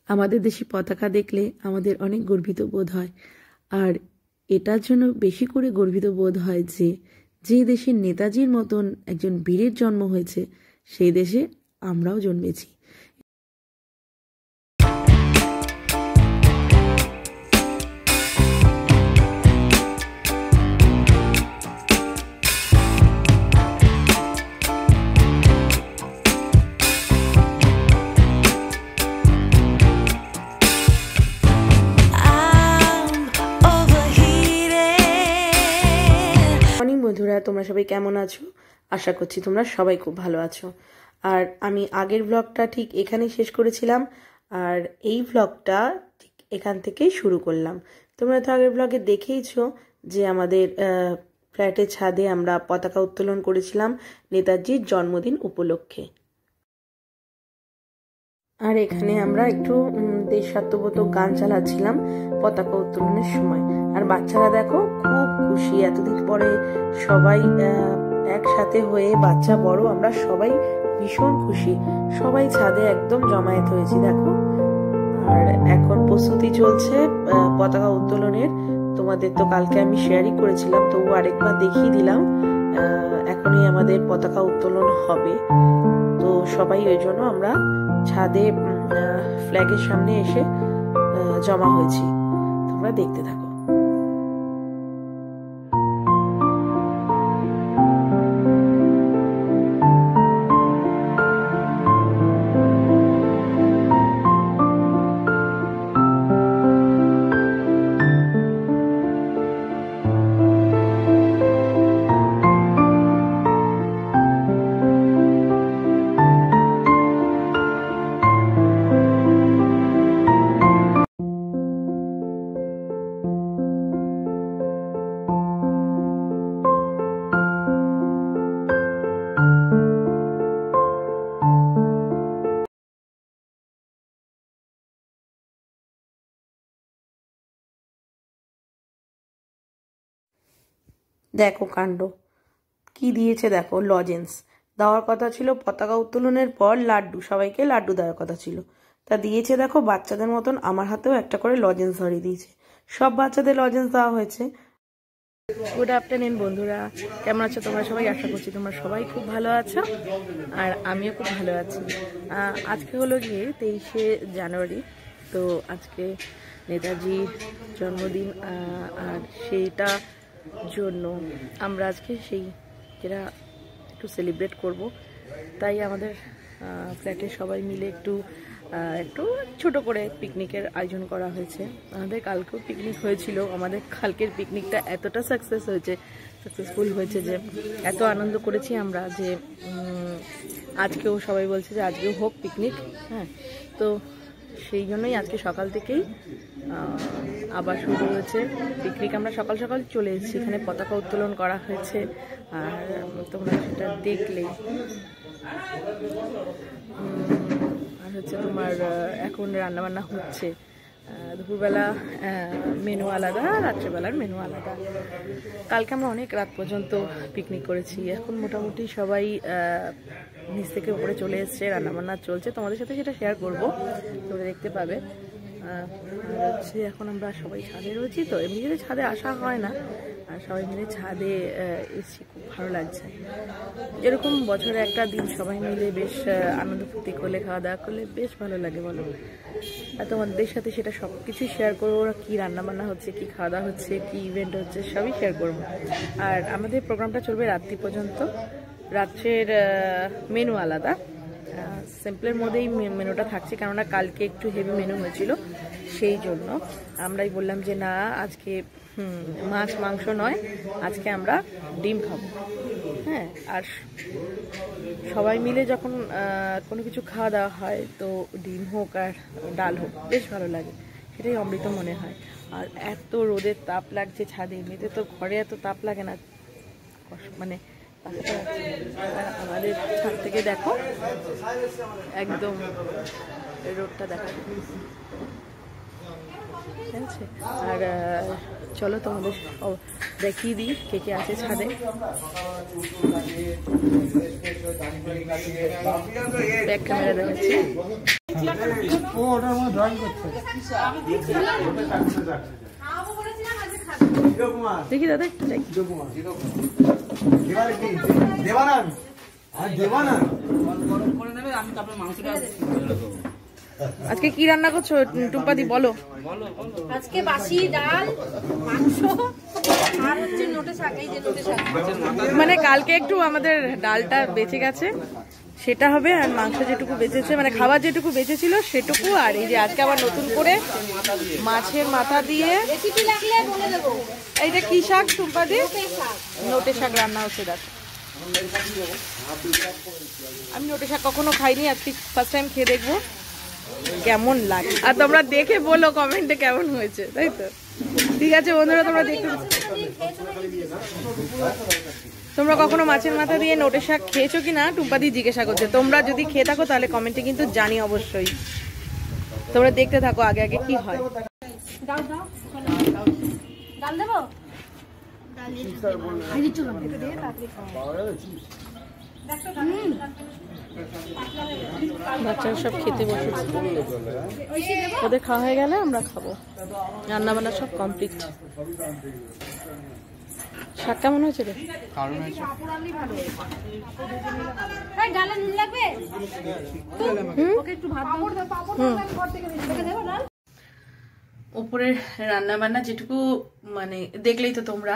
আমাদের দেশে পতাকা দেখলে আমাদের অনেক গর্বিত বোধ হয়। আর এটার জন্য বেশি করে গর্বিত বোধ হয় যে যে দেশে নেতাজির মতন একজন বীরের জন্ম হয়েছে সেই দেশে আমরাও জন্মেছি। বন্ধুরা, তোমরা সবাই কেমন আছো? আশা করছি তোমরা সবাই খুব ভালো আছো। আর আমি আগের ব্লগটা ঠিক এখানেই শেষ করেছিলাম, আর এই ব্লগটা ঠিক এখান থেকেই শুরু করলাম। তোমরা তো আগের ব্লগে দেখেইছো যে আমাদের ফ্ল্যাটের ছাদে আমরা পতাকা উত্তোলন করেছিলাম নেতাজির জন্মদিন উপলক্ষে। আর এখানে আমরা একটু দেশাত্মবোধক গান চালাচ্ছিলাম পতাকা উত্তোলনের সময়। আর বাচ্চারা দেখো খুব খুশি, এতদিন পরে সবাই একসাথে হয়ে, বাচ্চা বড় আমরা সবাই ভীষণ খুশি। সবাই ছাদে একদম জমায়েত হয়েছি দেখো। আর এখন প্রস্তুতি চলছে পতাকা উত্তোলনের। তোমাদের তো কালকে আমি শেয়ারই করেছিলাম, তবু আরেকবার দেখিয়ে দিলাম। এখনই আমাদের পতাকা উত্তোলন হবে, তো সবাই ওই জন্য আমরা ছাদে ফ্ল্যাগের সামনে এসে জমা হয়েছি। তোমরা দেখতে থাকো। দেখো কাণ্ড কি দিয়েছে দেখো, লজেন্স দেওয়ার কথা ছিল পতাকা উত্তোলনের পর, লাড্ডু, সবাইকে লাড্ডু দেওয়ার কথা ছিল, তা দিয়েছে দেখো বাচ্চাদের মতন। আমার হাতেও একটা করে লজেন্স ধরিয়ে দিয়েছে, সব বাচ্চাদের লজেন্স দেওয়া হয়েছে। গুড আফটারনুন বন্ধুরা, কেমন আছো তোমরা সবাই? আশা করছি তোমরা সবাই খুব ভালো আছো, আর আমিও খুব ভালো আছি। আজকে হলো গিয়ে 23শে জানুয়ারি, তো আজকে নেতাজির জন্মদিন, আর সেইটা জন্য আমরা আজকে সেই যেটা একটু সেলিব্রেট করব। তাই আমাদের ফ্ল্যাটে সবাই মিলে একটু ছোট করে পিকনিকের আয়োজন করা হয়েছে। আমাদের কালকেও পিকনিক হয়েছিল, আমাদের কালকের পিকনিকটা এতটা সাকসেসফুল হয়েছে যে এত আনন্দ করেছি আমরা যে আজকেও সবাই বলছে যে আজকেও হোক পিকনিক। হ্যাঁ, তো সেই জন্যই আজকে সকাল থেকেই আবার শুরু হয়েছে পিকনিক। আমরা সকাল সকাল চলে এসেছি, এখানে পতাকা উত্তোলন করা হয়েছে, আর তোমরা সেটা দেখলে। আর হচ্ছে তোমার এখন রান্নাবান্না হচ্ছে, দুপুরবেলা মেনু আলাদা, রাত্রেবেলার মেনু আলাদা। কালকে আমরা অনেক রাত পর্যন্ত পিকনিক করেছি। এখন মোটামুটি সবাই নিচ থেকে উপরে চলে এসছে, রান্নাবান্না চলছে, তোমাদের সাথে সেটা শেয়ার করব, তোমরা দেখতে পাবে। আর হচ্ছে এখন আমরা সবাই ছাদে রয়েছি, তো এমনিতে ছাদে আসা হয় না, আর সবাই মিলে ছাদে এসেছি, খুব ভালো লাগছে। যেরকম বছরে একটা দিন সবাই মিলে বেশ আনন্দ ফুর্তি করলে, খাওয়া দাওয়া করলে বেশ ভালো লাগে বলো। আর তোমাদের সাথে সেটা সব কিছুই শেয়ার করবো, কী রান্নাবান্না হচ্ছে, কী খাওয়া দাওয়া হচ্ছে, কী ইভেন্ট হচ্ছে, সবই শেয়ার করবো। আর আমাদের প্রোগ্রামটা চলবে রাত্রি পর্যন্ত। রাত্রের মেনু আলাদা, সিম্পলের মধ্যেই মেনুটা থাকছে, কেননা কালকে একটু হেভি মেনু হয়েছিল, সেই জন্য আমরাই বললাম যে না, আজকে মাছ মাংস নয়, আজকে আমরা ডিম খাবো। হ্যাঁ, আর সবাই মিলে যখন কোনো কিছু খাওয়া দাওয়া হয়, তো ডিম হোক আর ডাল হোক বেশ ভালো লাগে, সেটাই অমৃত মনে হয়। আর এত রোদের তাপ লাগছে ছাদে, এমনিতে তো ঘরে এত তাপ লাগে না, মানে আমাদের ছাদ থেকে দেখো একদম রোদটা দেখা যাচ্ছে। আর চলো তোমাদের দেখিয়ে দিই কে কে আছে ছাদে। ব্যাক ক্যামেরা দেখাচ্ছি। দেখি দাদা একটু আজকে কি রান্না করছো টুম্পাদি বলো? আজকে বাসি ডাল, মাংস আর হচ্ছে নোটে শাক। এই যে নোটে শাক, মানে কালকে একটু আমাদের ডালটা বেঁচে গেছে, সেটা হবে। আর মাংস যেটুকু বেঁচেছে, মানে খাবার যেটুকু বেঁচেছিল সেটুকু। আর এই যে আজকে আবার নতুন করে মাছের মাথা দিয়ে, রেসিপি লাগলে বলে দেবো। এইটা কি শাক টুম্পাদি? নোটে শাক রান্না হচ্ছে। দেখো আমি নোটে শাক কখনো খাইনি, আজকে ফার্স্ট টাইম খেয়ে দেখবো কেমন লাগে। আর তোমরা দেখে বলো কমেন্টে কেমন হয়েছে, তাই তো? ঠিক আছে বন্ধুরা, তোমরা দেখতে, তোমরা কখনো মাছের মাথা দিয়ে নোটে শাক খেয়েছো কিনা টুম্পাদি জিজ্ঞাসা করছে। তোমরা যদি খেয়ে থাকো তাহলে কমেন্টে কিন্তু জানি অবশ্যই। তোমরা দেখতে থাকো আগে আগে কি হয়। ডাল দাও, ডাল দেবো। বাচ্চারা সব খেতে বসেছে, ওদের খাওয়া হয়ে গেলে আমরা খাবো। রান্না বান্না সব কমপ্লিট। শাক কেমন হয়েছে রে? ডালে নুন লাগবে? একটু ভাত দাও। উপরের রান্না বান্না যেটুকু মানে দেখলেই তো তোমরা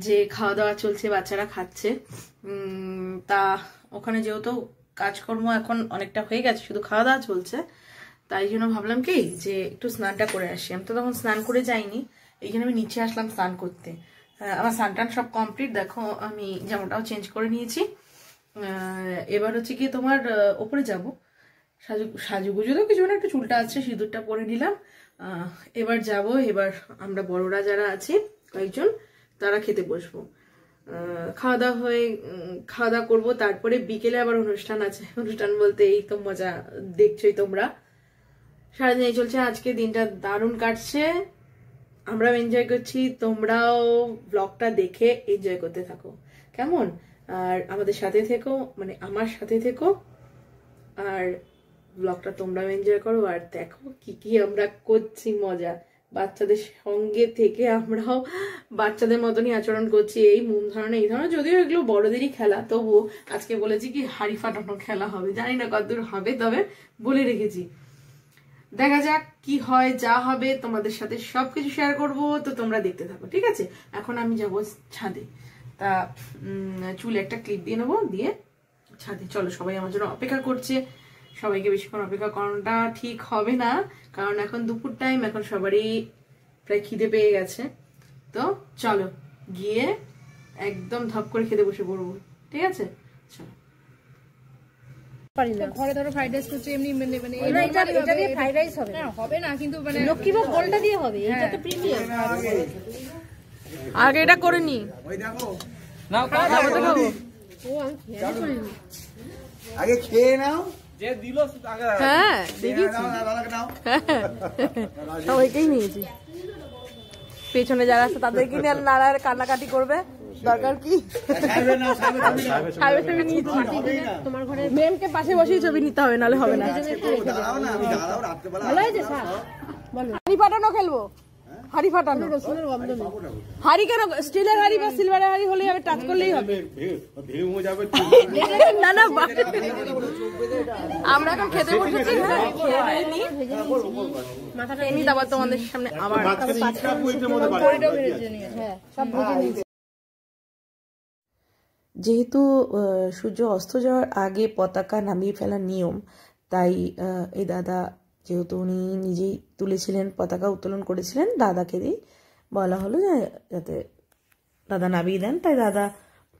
যে খাওয়া দাওয়া চলছে, বাচ্চারা খাচ্ছে। তা ওখানে যেহেতু কাজকর্ম এখন অনেকটা হয়ে গেছে, শুধু খাওয়া দাওয়া চলছে, তাই জন্য ভাবলাম কি যে একটু স্নানটা করে আসি। আমি তো তখন স্নান করে যাইনি, এইখানে আমি নিচে আসলাম স্নান করতে। আমার স্নান টান সব কমপ্লিট। দেখো আমি জামাটাও চেঞ্জ করে নিয়েছি। এবার হচ্ছে কি তোমার ওপরে যাব, সাজুগুজু তো কিছু না, একটু চুলটা আছে, সিঁদুরটা পরে নিলাম। এবার যাব, এবার আমরা বড়রা যারা আছি কয়েকজন তারা খেতে বসবো। খাওয়া দাওয়া হয়ে খাওয়া দাওয়া করবো, তারপরে বিকেলে আবার অনুষ্ঠান আছে। অনুষ্ঠান বলতে এই তো মজা দেখছোই তোমরা, সারাদিন এই চলছে। আজকে দিনটা দারুণ কাটছে, আমরাও এনজয় করছি, তোমরাও ব্লগটা দেখে এনজয় করতে থাকো কেমন। আর আমাদের সাথে থেকো, মানে আমার সাথে থেকো, আর ব্লগটা তোমরাও এনজয় করো। আর দেখো কি কি আমরা করছি মজা, বাচ্চাদের সঙ্গে থেকে আমরাও বাচ্চাদের মতনই আচরণ করছি। এই মোম ধরনের, এই ধরনের, যদিও এগুলো বড়দেরই খেলা, তবুও আজকে বলেছি কি হাড়ি ফাটানো খেলা হবে। জানি না কতদূর হবে, তবে বলে রেখেছি। দেখা যাক কি হয়, যা হবে তোমাদের সাথে সবকিছু শেয়ার করব, তো তোমরা দেখতে থাকো, ঠিক আছে? এখন আমি যাব ছাদে, তা চুলে একটা ক্লিপ দিয়ে নেবো, দিয়ে ছাদে। চলো, সবাই আমার জন্য অপেক্ষা করছে। সবাইকে বেশিক্ষণ অপেক্ষা করানোটা ঠিক হবে না, কারণ এখন দুপুর টাইম, এখন সবারই প্রায় খিদে পেয়ে গেছে। তো চলো গিয়ে একদম ধপ করে খেতে বসে পড়বো, ঠিক আছে? চলো। ঘরে ধরো ফ্রাইড রাইস করছে, এমনি মানে এটা দিয়ে ফ্রাইড রাইস হবে না, হবে না, কিন্তু মানে লক্ষ্মীভোগ গোলটা দিয়ে হবে। এটা তো প্রিমিয়াম। আগে এটা করে নি, ওই দেখো নাও খাবো তো খাবো। ও আমি খেয়াল করিনি। আগে খেয়ে নাও, যে দিল আগে। হ্যাঁ দেখেছি, দাদাকে নাও। সবাইকেই নিয়েছি। পেছনে যারা আছে তাদেরকে নিয়ে নাড়া কান্নাকাটি করবে, দরকার কি? তোমার ঘরে মেমকে পাশে বসেই ছবি নিতে হবে, নাহলে হবে না। দাঁড়াও না, আমি দাঁড়াও, রাত্রেবেলা ভালো হয়েছে স্যার? বলো। হাড়ি ফাটানো খেলবো, হাড়ি ফাটানো। রসুনের গন্ধ নেই। হাড়ি কেন? স্টিলের হাড়ি বা সিলভারের হাড়ি হলেই হবে, টাচ করলেই হবে। না না, আমরা এখন খেতে বসেছি। হ্যাঁ, খেয়ে নি, মাথাটা এমনি তারপর তোমাদের সামনে আবার যেহেতু সূর্য অস্ত যাওয়ার আগে পতাকা নামিয়ে ফেলার নিয়ম, তাই এই দাদা, যেহেতু উনি নিজেই তুলেছিলেন, পতাকা উত্তোলন করেছিলেন, দাদাকে দিয়ে বলা হলো যে যাতে দাদা নামিয়ে দেন, তাই দাদা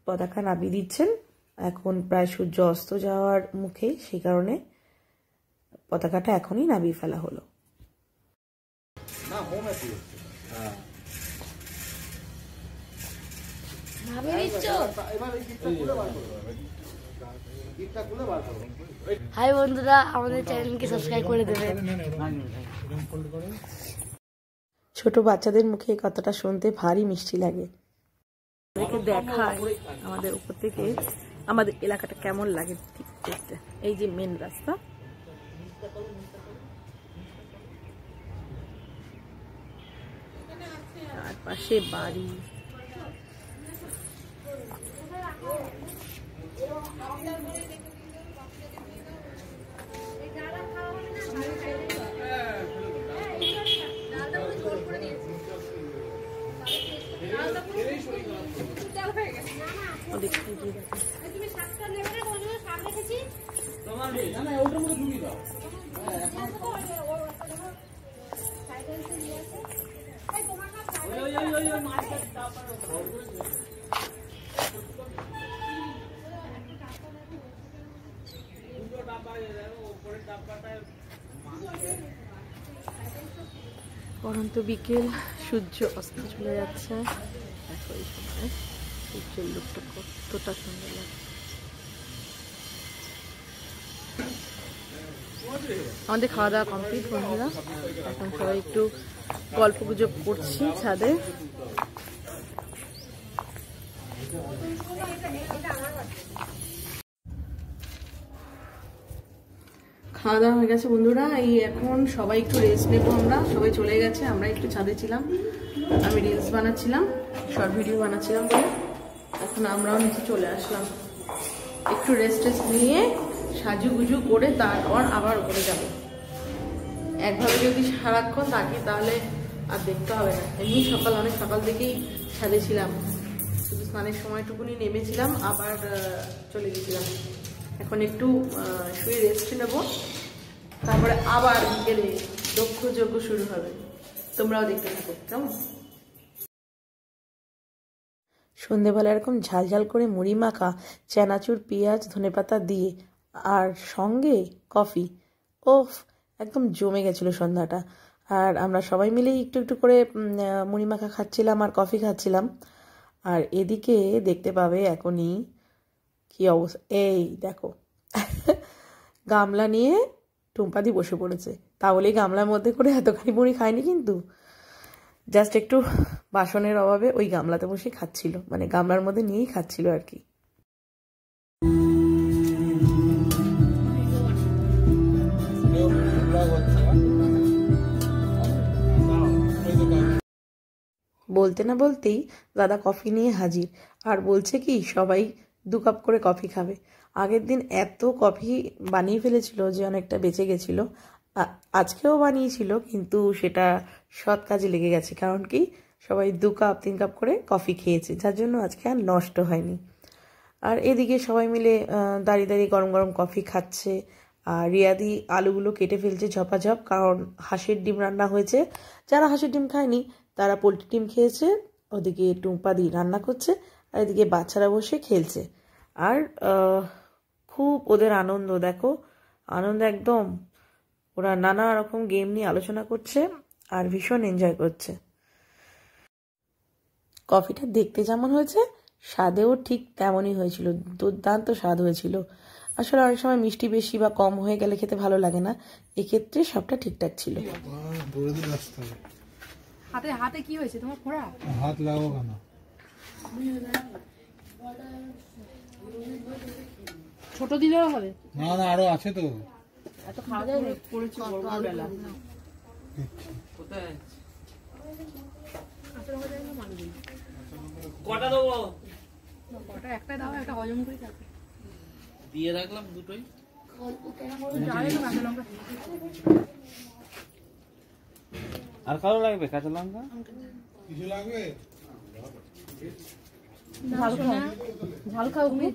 পতাকা নামিয়ে দিচ্ছেন। এখন প্রায় সূর্য অস্ত যাওয়ার মুখে, সেই কারণে পতাকাটা এখনই নামিয়ে ফেলা হলো। হাই বন্ধুরা, আমাদের চ্যানেলকে সাবস্ক্রাইব করে দেবেন। ছোট বাচ্চাদের মুখে এই কথাটা শুনতে ভারী মিষ্টি লাগে। দেখায় আমাদের উপর থেকে আমাদের এলাকাটা কেমন লাগে দেখতে। এই যে মেন রাস্তা, পাশে বাড়ি। পরন্ত বিকেল, সূর্য অস্ত চলে যাচ্ছে। দেখো এই সময় সূর্যের লুকটা কতটা সুন্দর লাগে। আমাদের খাওয়া দাওয়া কমপ্লিট বন্ধুরা, এখন সবাই একটু গল্প গুজব করছি ছাদে। খাওয়া দাওয়া হয়ে গেছে বন্ধুরা, এই এখন সবাই একটু রেস্ট নেবো। আমরা সবাই চলে গেছে, আমরা একটু ছাদে ছিলাম, আমি রিলস বানাচ্ছিলাম, শর্ট ভিডিও বানাচ্ছিলাম বলে এখন আমরাও নিচে চলে আসলাম। একটু রেস্ট নিয়ে সাজুগুজু করে তারপর আবার উপরে যাব। একভাবে যদি সারাক্ষণ থাকি তাহলে আর দেখতে হবে না। এমনি অনেক সকাল থেকেই ছাদে ছিলাম, শুধু স্নানের সময়টুকুনি নেমেছিলাম, আবার চলে গেছিলাম। এখন একটু শুয়ে রেস্ট নেব, তারপরে আবার বিকেলে দক্ষ যজ্ঞ শুরু হবে। তোমরাও দেখতে থাকো কেমন। সন্ধেবেলা এরকম ঝালঝাল করে মুড়ি মাখা, চানাচুর, পেঁয়াজ, ধনেপাতা দিয়ে আর সঙ্গে কফি, ওফ একদম জমে গেছিলো সন্ধ্যাটা। আর আমরা সবাই মিলে একটু একটু করে মুড়ি মাখা খাচ্ছিলাম আর কফি খাচ্ছিলাম। আর এদিকে দেখতে পাবে এখনই কি অবস্থা, এই দেখো গামলা নিয়ে টুম্পাদি বসে পড়েছে। তাহলে গামলার মধ্যে করে এতখানি মুড়ি খায়নি, কিন্তু জাস্ট একটু বাসনের অভাবে ওই গামলাতে বসে খাচ্ছিল, মানে গামলার মধ্যে নিয়েই খাচ্ছিল আর কি। বলতে না বলতেই দাদা কফি নিয়ে হাজির, আর বলছে কি সবাই 2 কাপ করে কফি খাবে। আগের দিন এত কফি বানিয়ে ফেলেছিল যে অনেকটা বেঁচে গেছিলো, আজকেও বানিয়েছিল, কিন্তু সেটা সৎ কাজে লেগে গেছে। কারণ কি সবাই 2 কাপ 3 কাপ করে কফি খেয়েছে, যার জন্য আজকে আর নষ্ট হয়নি। আর এদিকে সবাই মিলে দাঁড়িয়ে দাঁড়িয়ে গরম গরম কফি খাচ্ছে। আর রিয়াদি আলুগুলো কেটে ফেলছে ঝপাঝপ, কারণ হাঁসের ডিম রান্না হয়েছে। যারা হাঁসের ডিম খায়নি তারা পোলট্রি ডিম খেয়েছে। ওদিকে টুম্পাদি রান্না করছে, আর এদিকে বাচ্চারা বসে খেলছে। আর খুব ওদের আনন্দ, দেখো আনন্দ একদম। ওরা নানা রকম গেম নিয়ে আলোচনা করছে আর ভীষণ এনজয় করছে। কফিটা দেখতে যেমন হয়েছে স্বাদেও ঠিক তেমনই হয়েছিল, দুর্দান্ত স্বাদ হয়েছিল। আসলে অনেক সময় মিষ্টি বেশি বা কম হয়ে গেলে খেতে ভালো লাগে না, এক্ষেত্রে সবটা ঠিকঠাক ছিল। হাতে হাতে কি হয়েছে তোমার? ফোড়া হাত লাগাও কেন? ছোট দিলেও হবে না, না আরো আছে তো। এত খাওয়া যায় না, পড়েছে বড়বেলা। কটা দেবো? কটা একটা দাও, একটা হজম করে যাবে। দিয়ে রাখলাম দুটোই। আর কালো লাগবে কাঁচা লঙ্কা? কিছু লাগবে? ঝাল খাও তুমি?